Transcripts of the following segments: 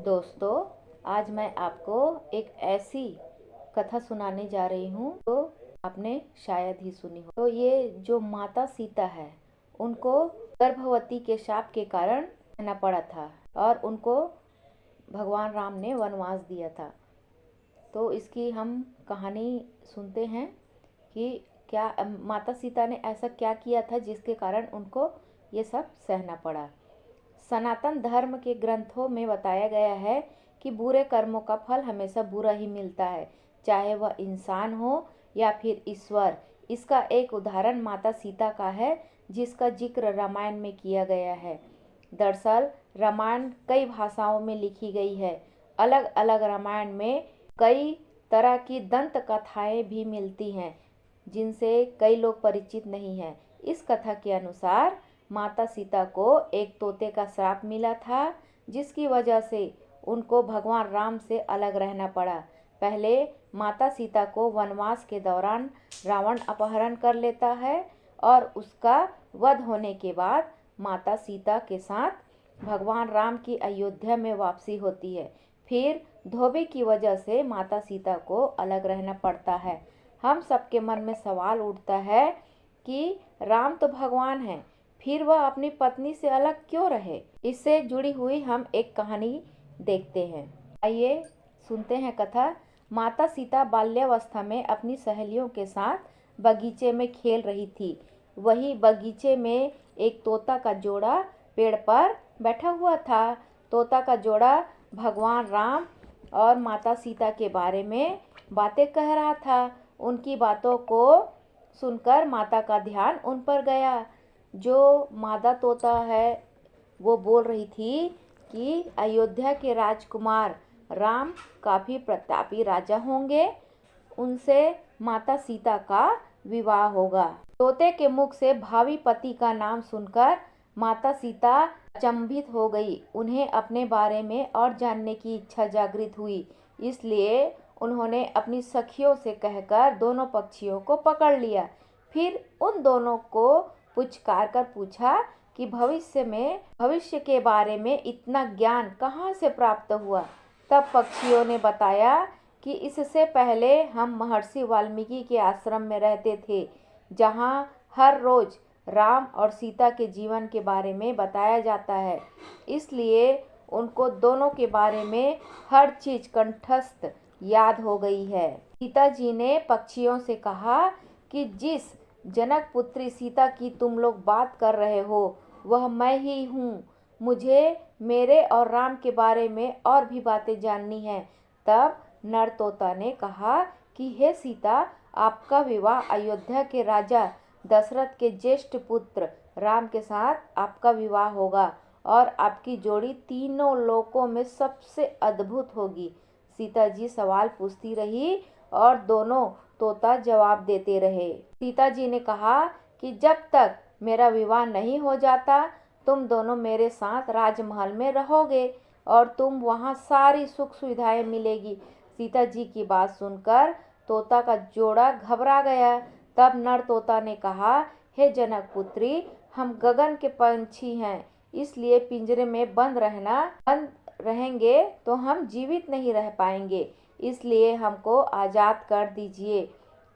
दोस्तों, आज मैं आपको एक ऐसी कथा सुनाने जा रही हूँ तो आपने शायद ही सुनी हो। तो ये जो माता सीता है, उनको गर्भवती के शाप के कारण रहना पड़ा था और उनको भगवान राम ने वनवास दिया था। तो इसकी हम कहानी सुनते हैं कि क्या माता सीता ने ऐसा क्या किया था जिसके कारण उनको ये सब सहना पड़ा। सनातन धर्म के ग्रंथों में बताया गया है कि बुरे कर्मों का फल हमेशा बुरा ही मिलता है, चाहे वह इंसान हो या फिर ईश्वर। इसका एक उदाहरण माता सीता का है, जिसका जिक्र रामायण में किया गया है। दरअसल रामायण कई भाषाओं में लिखी गई है। अलग अलग रामायण में कई तरह की दंत कथाएं भी मिलती हैं, जिनसे कई लोग परिचित नहीं हैं। इस कथा के अनुसार माता सीता को एक तोते का श्राप मिला था, जिसकी वजह से उनको भगवान राम से अलग रहना पड़ा। पहले माता सीता को वनवास के दौरान रावण अपहरण कर लेता है और उसका वध होने के बाद माता सीता के साथ भगवान राम की अयोध्या में वापसी होती है। फिर धोबी की वजह से माता सीता को अलग रहना पड़ता है। हम सबके मन में सवाल उठता है कि राम तो भगवान हैं, फिर वह अपनी पत्नी से अलग क्यों रहे। इससे जुड़ी हुई हम एक कहानी देखते हैं। आइए सुनते हैं कथा। माता सीता बाल्यावस्था में अपनी सहेलियों के साथ बगीचे में खेल रही थी। वही बगीचे में एक तोता का जोड़ा पेड़ पर बैठा हुआ था। तोता का जोड़ा भगवान राम और माता सीता के बारे में बातें कह रहा था। उनकी बातों को सुनकर माता का ध्यान उन पर गया। जो मादा तोता है वो बोल रही थी कि अयोध्या के राजकुमार राम काफ़ी प्रतापी राजा होंगे, उनसे माता सीता का विवाह होगा। तोते के मुख से भावी पति का नाम सुनकर माता सीता अचंभित हो गई। उन्हें अपने बारे में और जानने की इच्छा जागृत हुई, इसलिए उन्होंने अपनी सखियों से कहकर दोनों पक्षियों को पकड़ लिया। फिर उन दोनों को पुचकार कर पूछा कि भविष्य के बारे में इतना ज्ञान कहाँ से प्राप्त हुआ। तब पक्षियों ने बताया कि इससे पहले हम महर्षि वाल्मीकि के आश्रम में रहते थे, जहाँ हर रोज राम और सीता के जीवन के बारे में बताया जाता है। इसलिए उनको दोनों के बारे में हर चीज कंठस्थ याद हो गई है। सीता जी ने पक्षियों से कहा कि जिस जनक पुत्री सीता की तुम लोग बात कर रहे हो, वह मैं ही हूँ। मुझे मेरे और राम के बारे में और भी बातें जाननी है। तब नर तोता ने कहा कि हे सीता, आपका विवाह अयोध्या के राजा दशरथ के ज्येष्ठ पुत्र राम के साथ आपका विवाह होगा और आपकी जोड़ी तीनों लोकों में सबसे अद्भुत होगी। सीता जी सवाल पूछती रही और दोनों तोता जवाब देते रहे। सीता जी ने कहा कि जब तक मेरा विवाह नहीं हो जाता, तुम दोनों मेरे साथ राजमहल में रहोगे और तुम वहाँ सारी सुख सुविधाएं मिलेगी। सीता जी की बात सुनकर तोता का जोड़ा घबरा गया। तब नर तोता ने कहा, हे जनक पुत्री, हम गगन के पंछी हैं, इसलिए पिंजरे में बंद रहेंगे तो हम जीवित नहीं रह पाएंगे, इसलिए हमको आज़ाद कर दीजिए।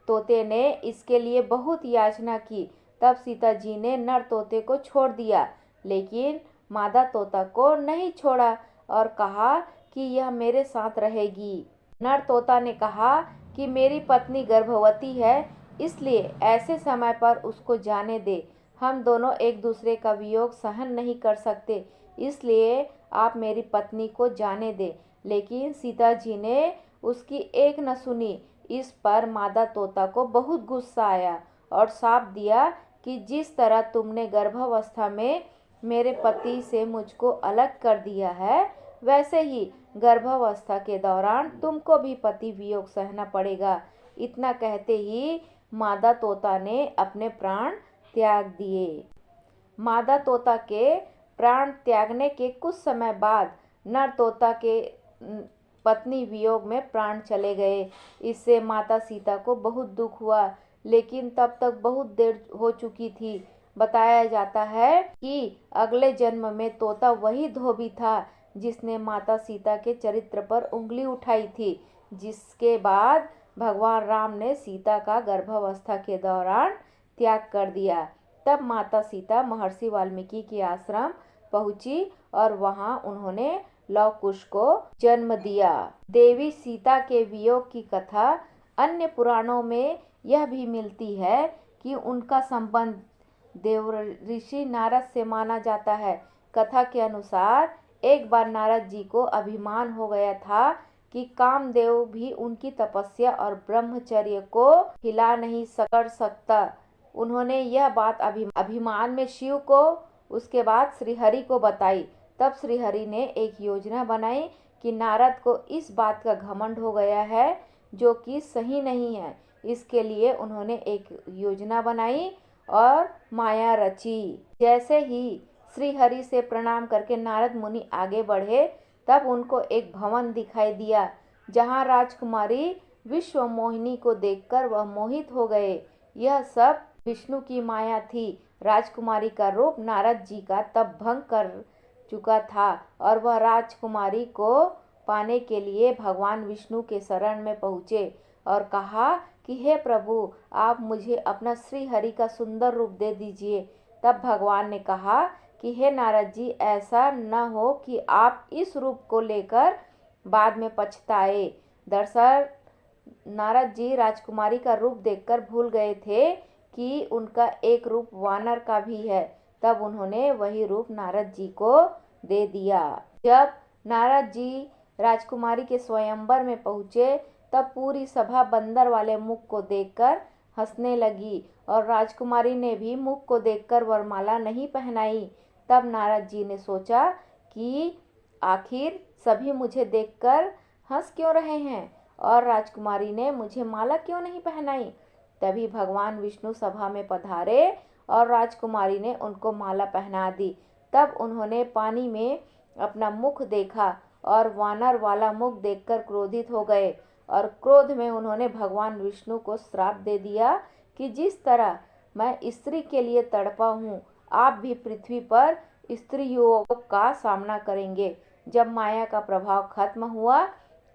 तोते ने इसके लिए बहुत याचना की। तब सीता जी ने नर तोते को छोड़ दिया, लेकिन मादा तोता को नहीं छोड़ा और कहा कि यह मेरे साथ रहेगी। नर तोता ने कहा कि मेरी पत्नी गर्भवती है, इसलिए ऐसे समय पर उसको जाने दे। हम दोनों एक दूसरे का वियोग सहन नहीं कर सकते, इसलिए आप मेरी पत्नी को जाने दें। लेकिन सीता जी ने उसकी एक न सुनी। इस पर मादा तोता को बहुत गुस्सा आया और शाप दिया कि जिस तरह तुमने गर्भावस्था में मेरे पति से मुझको अलग कर दिया है, वैसे ही गर्भावस्था के दौरान तुमको भी पति वियोग सहना पड़ेगा। इतना कहते ही मादा तोता ने अपने प्राण त्याग दिए। मादा तोता के प्राण त्यागने के कुछ समय बाद नर तोता के पत्नी वियोग में प्राण चले गए। इससे माता सीता को बहुत दुख हुआ, लेकिन तब तक बहुत देर हो चुकी थी। बताया जाता है कि अगले जन्म में तोता वही धोबी था जिसने माता सीता के चरित्र पर उंगली उठाई थी, जिसके बाद भगवान राम ने सीता का गर्भावस्था के दौरान त्याग कर दिया। तब माता सीता महर्षि वाल्मीकि के आश्रम पहुंची और वहां उन्होंने लव कुश को जन्म दिया। देवी सीता के वियोग की कथा अन्य पुराणों में यह भी मिलती है कि उनका संबंध देवर्षि नारद से माना जाता है। कथा के अनुसार एक बार नारद जी को अभिमान हो गया था कि कामदेव भी उनकी तपस्या और ब्रह्मचर्य को हिला नहीं कर सकता। उन्होंने यह बात अभिमान में शिव को, उसके बाद श्रीहरि को बताई। तब श्रीहरि ने एक योजना बनाई कि नारद को इस बात का घमंड हो गया है जो कि सही नहीं है। इसके लिए उन्होंने एक योजना बनाई और माया रची। जैसे ही श्रीहरि से प्रणाम करके नारद मुनि आगे बढ़े, तब उनको एक भवन दिखाई दिया जहाँ राजकुमारी विश्वमोहिनी को देखकर वह मोहित हो गए। यह सब विष्णु की माया थी। राजकुमारी का रूप नारद जी का तब भंग कर चुका था और वह राजकुमारी को पाने के लिए भगवान विष्णु के शरण में पहुँचे और कहा कि हे प्रभु, आप मुझे अपना श्रीहरि का सुंदर रूप दे दीजिए। तब भगवान ने कहा कि हे नारद जी, ऐसा न हो कि आप इस रूप को लेकर बाद में पछताए। दरअसल नारद जी राजकुमारी का रूप देखकर भूल गए थे कि उनका एक रूप वानर का भी है। तब उन्होंने वही रूप नारद जी को दे दिया। जब नारद जी राजकुमारी के स्वयंवर में पहुँचे, तब पूरी सभा बंदर वाले मुख को देखकर हंसने लगी और राजकुमारी ने भी मुख को देखकर वरमाला नहीं पहनाई। तब नारद जी ने सोचा कि आखिर सभी मुझे देखकर हंस क्यों रहे हैं और राजकुमारी ने मुझे माला क्यों नहीं पहनाई। तभी भगवान विष्णु सभा में पधारे और राजकुमारी ने उनको माला पहना दी। तब उन्होंने पानी में अपना मुख देखा और वानर वाला मुख देखकर क्रोधित हो गए और क्रोध में उन्होंने भगवान विष्णु को श्राप दे दिया कि जिस तरह मैं स्त्री के लिए तड़पा हूँ, आप भी पृथ्वी पर स्त्रियों का सामना करेंगे। जब माया का प्रभाव खत्म हुआ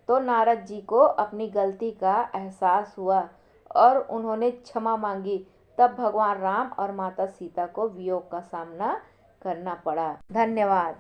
तो नारद जी को अपनी गलती का एहसास हुआ और उन्होंने क्षमा मांगी। तब भगवान राम और माता सीता को वियोग का सामना करना पड़ा। धन्यवाद।